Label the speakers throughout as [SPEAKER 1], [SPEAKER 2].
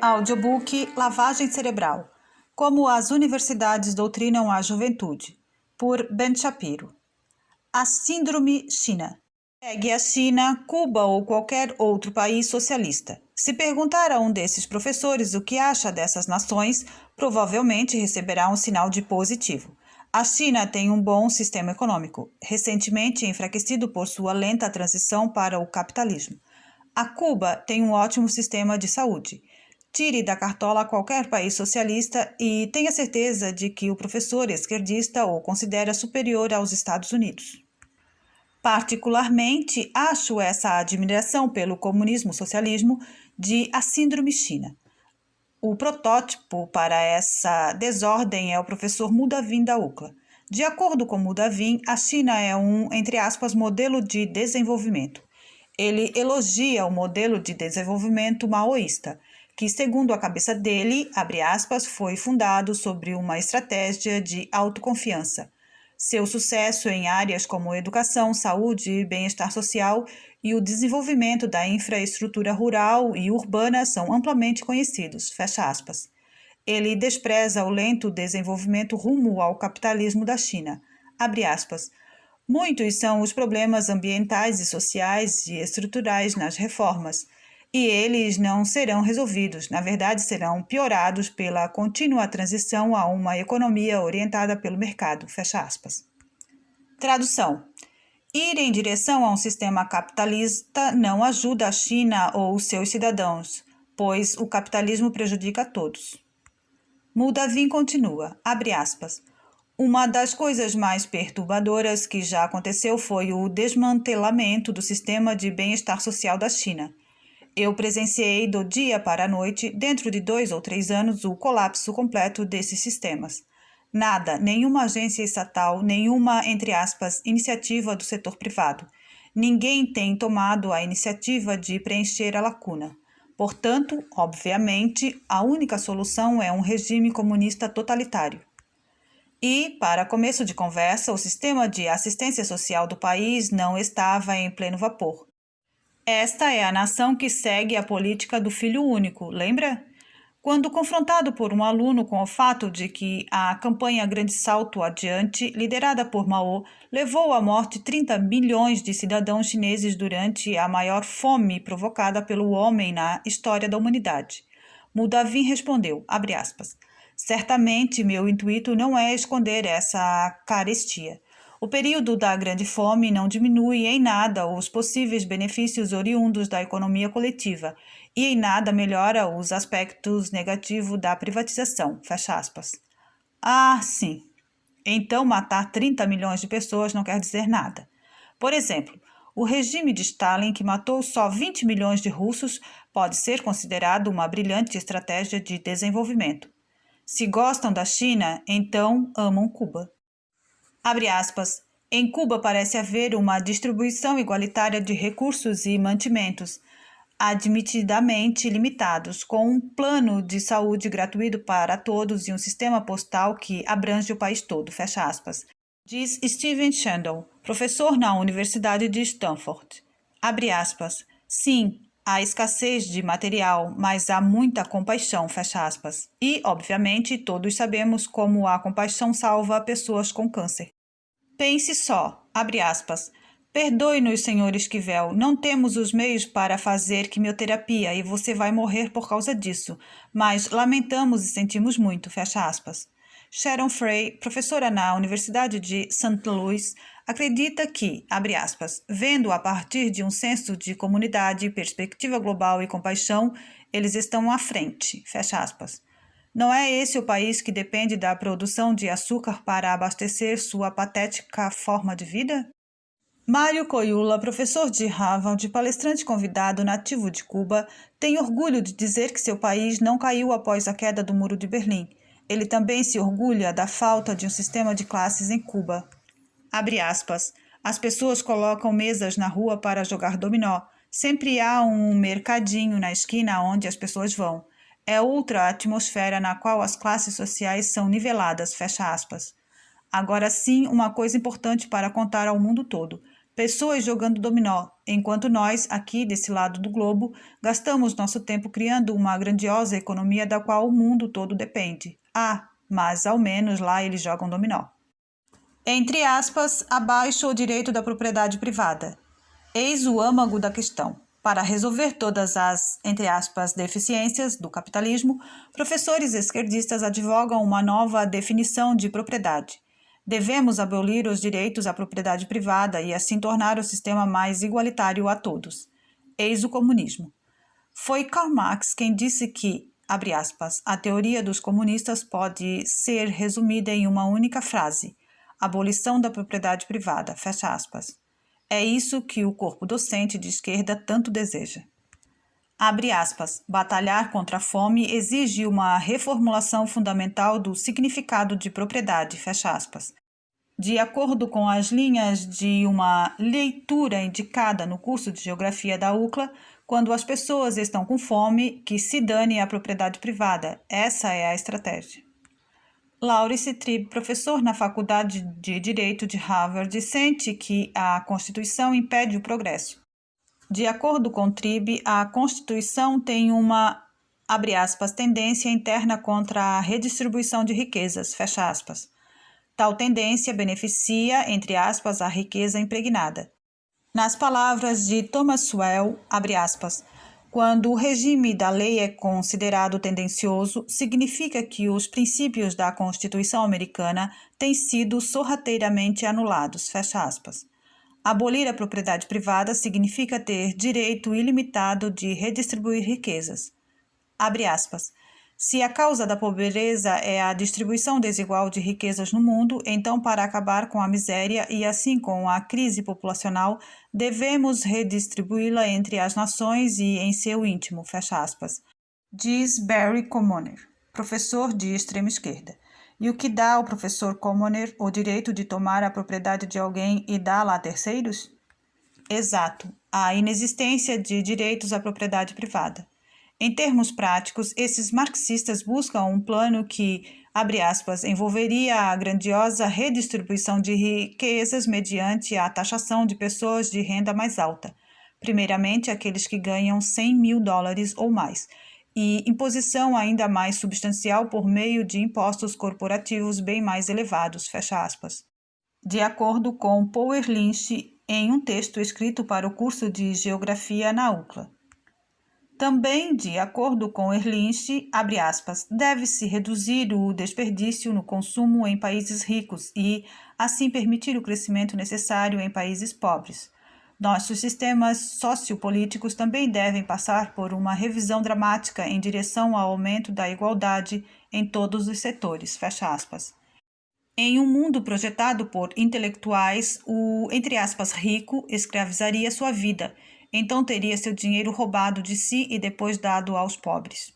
[SPEAKER 1] Audiobook Lavagem Cerebral: Como as Universidades Doutrinam a Juventude, por Ben Shapiro. A Síndrome China. Pegue a China, Cuba ou qualquer outro país socialista. Se perguntar a um desses professores o que acha dessas nações, provavelmente receberá um sinal de positivo. A China tem um bom sistema econômico, recentemente enfraquecido por sua lenta transição para o capitalismo. A Cuba tem um ótimo sistema de saúde. Tire da cartola qualquer país socialista e tenha certeza de que o professor esquerdista o considera superior aos Estados Unidos. Particularmente, acho essa admiração pelo comunismo-socialismo de A Síndrome China. O protótipo para essa desordem é o professor Mudavim da UCLA. De acordo com Mudavim, a China é um, entre aspas, modelo de desenvolvimento. Ele elogia o modelo de desenvolvimento maoísta, que, segundo a cabeça dele, abre aspas, foi fundado sobre uma estratégia de autoconfiança. Seu sucesso em áreas como educação, saúde e bem-estar social e o desenvolvimento da infraestrutura rural e urbana são amplamente conhecidos, fecha aspas. Ele despreza o lento desenvolvimento rumo ao capitalismo da China, abre aspas. Muitos são os problemas ambientais e sociais e estruturais nas reformas, e eles não serão resolvidos, na verdade serão piorados pela contínua transição a uma economia orientada pelo mercado, fecha aspas. Tradução: ir em direção a um sistema capitalista não ajuda a China ou seus cidadãos, pois o capitalismo prejudica a todos. Mudavim continua, abre aspas. Uma das coisas mais perturbadoras que já aconteceu foi o desmantelamento do sistema de bem-estar social da China. Eu presenciei do dia para a noite, dentro de 2 ou 3 anos, o colapso completo desses sistemas. Nada, nenhuma agência estatal, nenhuma, entre aspas, iniciativa do setor privado. Ninguém tem tomado a iniciativa de preencher a lacuna. Portanto, obviamente, a única solução é um regime comunista totalitário. E, para começo de conversa, o sistema de assistência social do país não estava em pleno vapor. Esta é a nação que segue a política do filho único, lembra? Quando confrontado por um aluno com o fato de que a campanha Grande Salto Adiante, liderada por Mao, levou à morte 30 milhões de cidadãos chineses durante a maior fome provocada pelo homem na história da humanidade, Mudavim respondeu, abre aspas, certamente meu intuito não é esconder essa carestia. O período da grande fome não diminui em nada os possíveis benefícios oriundos da economia coletiva e em nada melhora os aspectos negativos da privatização, fecha aspas. Ah, sim. Então matar 30 milhões de pessoas não quer dizer nada. Por exemplo, o regime de Stalin, que matou só 20 milhões de russos, pode ser considerado uma brilhante estratégia de desenvolvimento. Se gostam da China, então amam Cuba. Abre aspas, em Cuba parece haver uma distribuição igualitária de recursos e mantimentos, admitidamente limitados, com um plano de saúde gratuito para todos e um sistema postal que abrange o país todo, fecha aspas. Diz Stephen Shandon, professor na Universidade de Stanford. Abre aspas, sim, há escassez de material, mas há muita compaixão, fecha aspas. E, obviamente, todos sabemos como a compaixão salva pessoas com câncer. Pense só, abre aspas, perdoe-nos, senhor Esquivel, não temos os meios para fazer quimioterapia e você vai morrer por causa disso, mas lamentamos e sentimos muito, fecha aspas. Sharon Frey, professora na Universidade de St. Louis, acredita que, abre aspas, vendo a partir de um senso de comunidade, perspectiva global e compaixão, eles estão à frente, fecha aspas. Não é esse o país que depende da produção de açúcar para abastecer sua patética forma de vida? Mário Coiula, professor de Harvard e palestrante convidado nativo de Cuba, tem orgulho de dizer que seu país não caiu após a queda do Muro de Berlim. Ele também se orgulha da falta de um sistema de classes em Cuba. Abre aspas. As pessoas colocam mesas na rua para jogar dominó. Sempre há um mercadinho na esquina onde as pessoas vão. É outra atmosfera na qual as classes sociais são niveladas, fecha aspas. Agora sim, uma coisa importante para contar ao mundo todo. pessoas jogando dominó, enquanto nós, aqui desse lado do globo, gastamos nosso tempo criando uma grandiosa economia da qual o mundo todo depende. Mas ao menos lá eles jogam dominó. Entre aspas, abaixo o direito da propriedade privada. Eis o âmago da questão. Para resolver todas as, entre aspas, deficiências do capitalismo, professores esquerdistas advogam uma nova definição de propriedade. Devemos abolir os direitos à propriedade privada e assim tornar o sistema mais igualitário a todos. Eis o comunismo. Foi Karl Marx quem disse que, abre aspas, a teoria dos comunistas pode ser resumida em uma única frase: abolição da propriedade privada, fecha aspas. É isso que o corpo docente de esquerda tanto deseja. Abre aspas, batalhar contra a fome exige uma reformulação fundamental do significado de propriedade, fecha aspas. De acordo com as linhas de uma leitura indicada no curso de Geografia da UCLA, quando as pessoas estão com fome, que se dane a propriedade privada. Essa é a estratégia. Laurence Tribe, professor na Faculdade de Direito de Harvard, sente que a Constituição impede o progresso. De acordo com Tribe, a Constituição tem uma, abre aspas, tendência interna contra a redistribuição de riquezas, fecha aspas. Tal tendência beneficia, entre aspas, a riqueza impregnada. Nas palavras de Thomas Sowell, abre aspas, quando o regime da lei é considerado tendencioso, significa que os princípios da Constituição americana têm sido sorrateiramente anulados, fecha aspas. Abolir a propriedade privada significa ter direito ilimitado de redistribuir riquezas. Abre aspas. Se a causa da pobreza é a distribuição desigual de riquezas no mundo, então, para acabar com a miséria e assim com a crise populacional, devemos redistribuí-la entre as nações e em seu íntimo, fecha aspas, diz Barry Commoner, professor de extrema esquerda. E o que dá ao professor Commoner o direito de tomar a propriedade de alguém e dá-la a terceiros? Exato, a inexistência de direitos à propriedade privada. Em termos práticos, esses marxistas buscam um plano que, abre aspas, envolveria a grandiosa redistribuição de riquezas mediante a taxação de pessoas de renda mais alta, primeiramente aqueles que ganham $100 mil ou mais, e imposição ainda mais substancial por meio de impostos corporativos bem mais elevados, fecha aspas. De acordo com Paul Ehrlich, em um texto escrito para o curso de Geografia na UCLA. Também, de acordo com Ehrlich, abre aspas, deve-se reduzir o desperdício no consumo em países ricos e, assim, permitir o crescimento necessário em países pobres. Nossos sistemas sociopolíticos também devem passar por uma revisão dramática em direção ao aumento da igualdade em todos os setores, fecha aspas. Em um mundo projetado por intelectuais, o, entre aspas, rico escravizaria sua vida, então teria seu dinheiro roubado de si e depois dado aos pobres.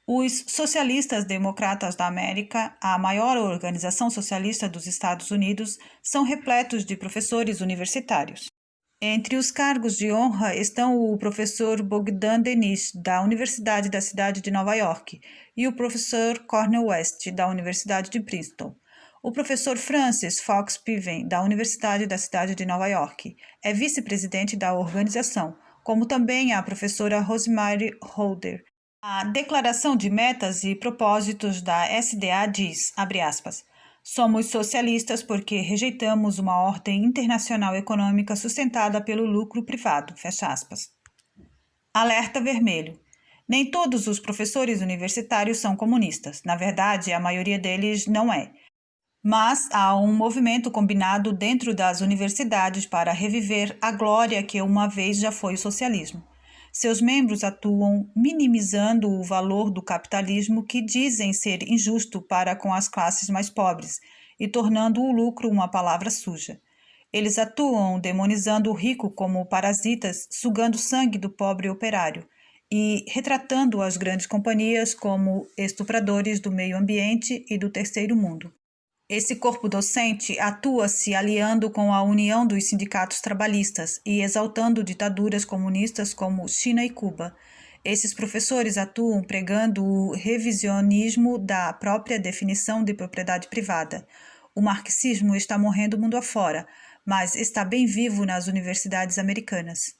[SPEAKER 1] Os socialistas democratas da América, a maior organização socialista dos Estados Unidos, são repletos de professores universitários. Entre os cargos de honra estão o professor Bogdan Denis, da Universidade da cidade de Nova York, e o professor Cornel West, da Universidade de Princeton. O professor Francis Fox Piven, da Universidade da cidade de Nova York, é vice-presidente da organização, como também a professora Rosemary Holder. A Declaração de Metas e Propósitos da SDA diz, abre aspas, somos socialistas porque rejeitamos uma ordem internacional econômica sustentada pelo lucro privado, fecha aspas. Alerta vermelho. Nem todos os professores universitários são comunistas. Na verdade, a maioria deles não é. Mas há um movimento combinado dentro das universidades para reviver a glória que uma vez já foi o socialismo. Seus membros atuam minimizando o valor do capitalismo que dizem ser injusto para com as classes mais pobres e tornando o lucro uma palavra suja. Eles atuam demonizando o rico como parasitas, sugando sangue do pobre operário e retratando as grandes companhias como estupradores do meio ambiente e do terceiro mundo. Esse corpo docente atua se aliando com a União dos Sindicatos Trabalhistas e exaltando ditaduras comunistas como China e Cuba. Esses professores atuam pregando o revisionismo da própria definição de propriedade privada. O marxismo está morrendo mundo afora, mas está bem vivo nas universidades americanas.